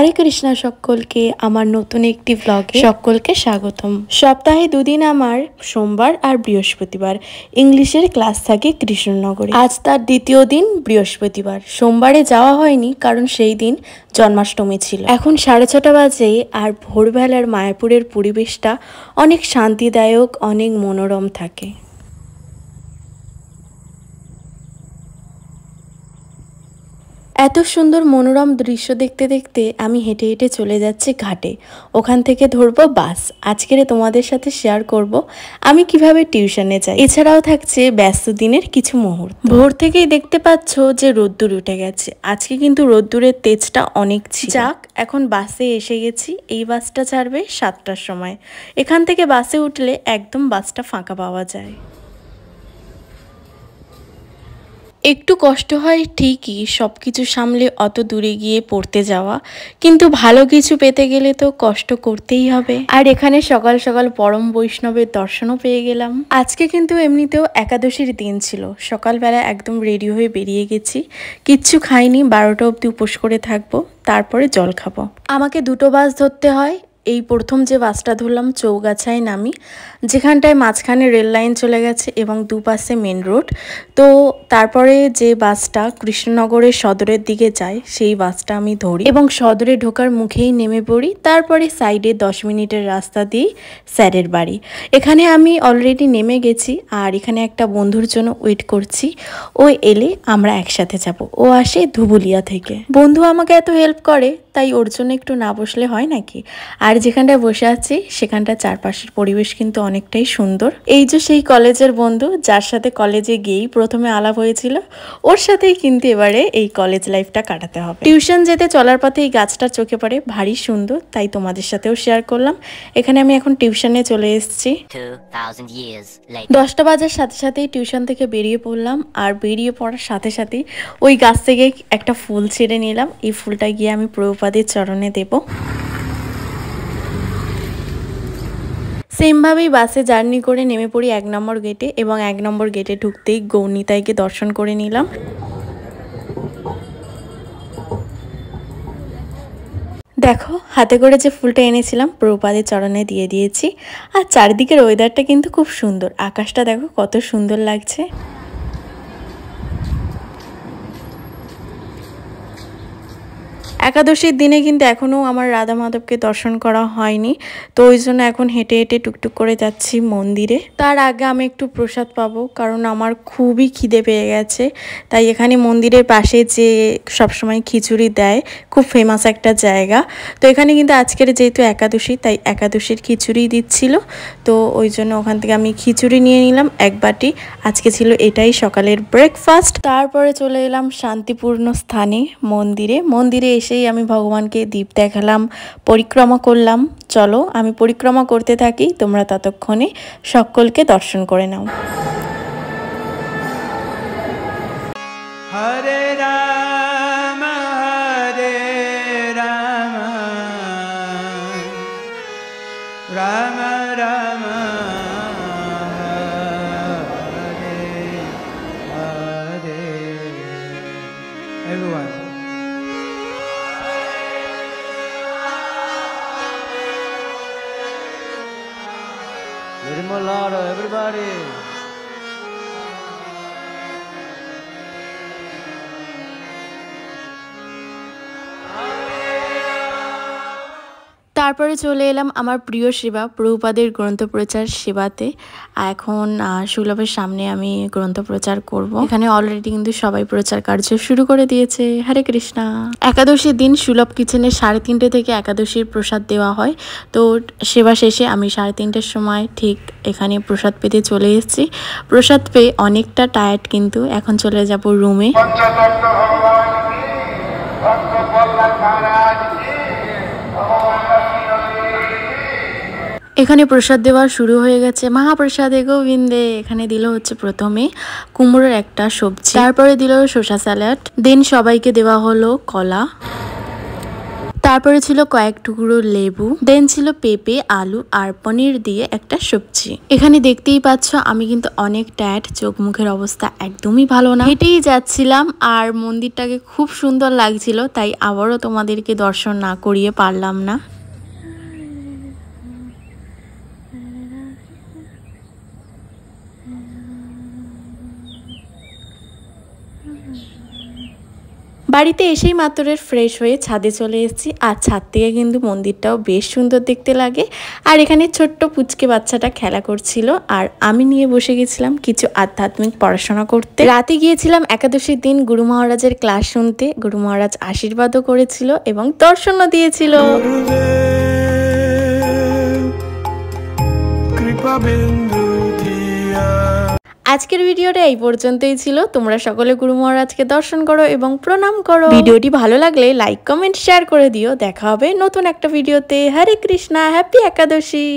हरे कृष्णा सकलके आमार नतून एकटी व्लगे सकलके स्वागतम। सप्ताहे दुदिन आमार सोमवार और बृहस्पतिवार इंग्लिशेर क्लास थाके कृष्णनगरे। आज तार द्वितीय दिन बृहस्पतिवार। सोमवारे जाওয়া হয়নি कारण सेई दिन जन्माष्टमी छिलो। एखन 6:30 बाजे और भोरबेलार मायापुरेर परिवेशटा अनेक शांतिदायक अनेक मनोरम थाके। एत सुंदर मनोरम दृश्य देखते देखते आमी हेঁটে हेঁটে चले जाচ্ছি घाटे। ओखान थेके धरबो बास। आजके तोमादेर साथे शेयर करब आमी किभाबे टिउशने जाई। एछाड़ाओ थाकছে ব্যস্ত दिनेर किछु मुहूर्त। भोर থেকেই देखते पाচ্ছো যে রোদ্দুর উঠে গেছে। আজকে কিন্তু রোদ্দুরের তেজটা অনেক ছিল। যাক এখন বাসে এসে গেছি। এই বাসটা ছাড়বে 7টার সময়। এখান থেকে বাসে উঠলে একদম বাসটা ফাঁকা পাওয়া যায়। একটু কষ্ট হয় ঠিকই সবকিছু সামলে অত দূরে গিয়ে পড়তে যাওয়া, কিন্তু ভালো কিছু পেতে গেলে তো কষ্ট করতেই হবে। আর এখানে সকাল সকাল পরম বৈষ্ণবের দর্শনও পেয়ে গেলাম। আজকে কিন্তু এমনিতেও একাদশীর দিন ছিল। সকালবেলা একদম রেডি হয়ে বেরিয়ে গেছি। কিচ্ছু খাইনি, 12টা অবধি উপোস করে থাকবো, তারপরে জল খাবো। আমাকে দুটো বাস ধরতে হয়। এই প্রথম যে বাসটা ধরলাম চৌগাছায় নামি, যেখানটায় মাঝখানে রেল লাইন চলে গেছে এবং দুপাশে মেন রোড। তো তারপরে যে বাসটা কৃষ্ণনগরের সদরের দিকে যায় সেই বাসটা আমি ধরি এবং সদরে ঢোকার মুখেই নেমে পড়ি। তারপরে সাইডে 10 মিনিটের রাস্তা দিয়ে স্যারের বাড়ি। এখানে আমি অলরেডি নেমে গেছি আর এখানে একটা বন্ধুর জন্য ওয়েট করছি। ও এলে আমরা একসাথে যাব। ও আসে ধুবুলিয়া থেকে। বন্ধু আমাকে এত হেল্প করে তাই ওর জন্য একটু না বসলে হয় নাকি। আর যেখানটায় বসে আছি সেখানটা চারপাশের পরিবেশ কিন্তু অনেকটাই সুন্দর। এই যে সেই কলেজের বন্ধু যার সাথে কলেজে গিয়েই প্রথমে আলাপ হয়েছিল, ওর সাথেই কিন্তু এবারে এই কলেজ লাইফটা কাটাতে হবে। টিউশন যেতে চলার পথে এই গাছটার চোখে পড়ে, ভারী সুন্দর, তাই তোমাদের সাথেও শেয়ার করলাম। এখানে আমি এখন টিউশনে চলে এসেছি। 10টা বাজার সাথে সাথেই টিউশন থেকে বেরিয়ে পড়লাম। আর বেরিয়ে পড়ার সাথে সাথেই ওই গাছ থেকে একটা ফুল ছিঁড়ে নিলাম। এই ফুলটা গিয়ে আমি প্রভুপাদের চরণে দেব। সেমভাবেই বাসে জার্নি করে নেমে পড়ি 1 নম্বর গেটে এবং 1 নম্বর গেটে ঢুকতেই গৌরনিতাইকে দর্শন করে নিলাম। দেখো হাতে করে যে ফুলটা এনেছিলাম প্রভুপাদের চরণে দিয়ে দিয়েছি। আর চারিদিকের ওয়েদারটা কিন্তু খুব সুন্দর। আকাশটা দেখো কত সুন্দর লাগছে। একাদশীর দিনে কিন্তু এখনও আমার রাধা মাধবকে দর্শন করা হয়নি, তো ওই জন্য এখন হেঁটে হেঁটে টুকটুক করে যাচ্ছি মন্দিরে। তার আগে আমি একটু প্রসাদ পাবো কারণ আমার খুবই খিদে পেয়ে গেছে। তাই এখানে মন্দিরের পাশে যে সবসময় খিচুড়ি দেয়, খুব ফেমাস একটা জায়গা। তো এখানে কিন্তু আজকের যেহেতু একাদশী তাই একাদশীর খিচুড়ি দিচ্ছিল, তো ওই জন্য ওখান থেকে আমি খিচুড়ি নিয়ে নিলাম 1 বাটি। আজকে ছিল এটাই সকালের ব্রেকফাস্ট। তারপরে চলে এলাম শান্তিপূর্ণ স্থানে মন্দিরে। মন্দিরে এসে আমি ভগবানকে দীপ দেখালাম, পরিক্রমা করলাম। চলো আমি পরিক্রমা করতে থাকি, তোমরা ততক্ষণে সকলকে দর্শন করে নাও। হরে রাম হরে Ram Ram Ram Hare Hare. Everyone. Nirmalado, everybody. তারপরে চলে এলাম আমার প্রিয় সেবা প্রভুপাদের গ্রন্থ প্রচার সেবাতে। এখন সুলভের সামনে আমি গ্রন্থ প্রচার করব। এখানে অলরেডি কিন্তু সবাই প্রচার কার্য শুরু করে দিয়েছে। হরে কৃষ্ণা। একাদশীর দিন সুলভ কিচেনে 3:30 থেকে একাদশীর প্রসাদ দেওয়া হয়। তো সেবা শেষে আমি 3:30টার সময় ঠিক এখানে প্রসাদ পেতে চলে এসেছি। প্রসাদ পেয়ে অনেকটা টায়ার্ড, কিন্তু এখন চলে যাব রুমে। এখানে প্রসাদ দেওয়া শুরু হয়ে গেছে। মহাপ্রসাদে গোবিন্দে। এখানে দিল হচ্ছে প্রথমে কুমড়োর একটা সবজি, তারপরে দিল শসা স্যালাড, দেন সবাইকে দেওয়া হলো কলা। তারপরে ছিল কয়েক টুকরো লেবু, দেন ছিল পেঁপে, আলু আর পনির দিয়ে একটা সবজি। এখানে দেখতেই পাচ্ছ আমি কিন্তু অনেক টায়ার্ড, চোখ মুখের অবস্থা একদমই ভালো না। হেঁটেই যাচ্ছিলাম আর মন্দিরটাকে খুব সুন্দর লাগছিল, তাই আবারও তোমাদেরকে দর্শন না করিয়ে পারলাম না। বাড়িতে এসেই মাত্র ফ্রেশ হয়ে ছাদে চলে এসেছি, আর ছাদ থেকে কিন্তু মন্দিরটাও বেশ সুন্দর দেখতে লাগে। আর এখানে ছোট্ট পুচকে বাচ্চাটা খেলা করছিল, আর আমি নিয়ে বসে গেছিলাম কিছু আধ্যাত্মিক পড়াশোনা করতে। রাতে গিয়েছিলাম একাদশীর দিন গুরু মহারাজের ক্লাস শুনতে। গুরু মহারাজ আশীর্বাদও করেছিল এবং দর্শনও দিয়েছিল। আজকের ভিডিওটা এই পর্যন্তই ছিল। তোমরা সকলে গুরু মহারাজকে দর্শন করো এবং প্রণাম করো। ভিডিওটি ভালো লাগলে লাইক, কমেন্ট, শেয়ার করে দিও। দেখা হবে নতুন একটা ভিডিওতে। হরে কৃষ্ণা, হ্যাপি একাদশী।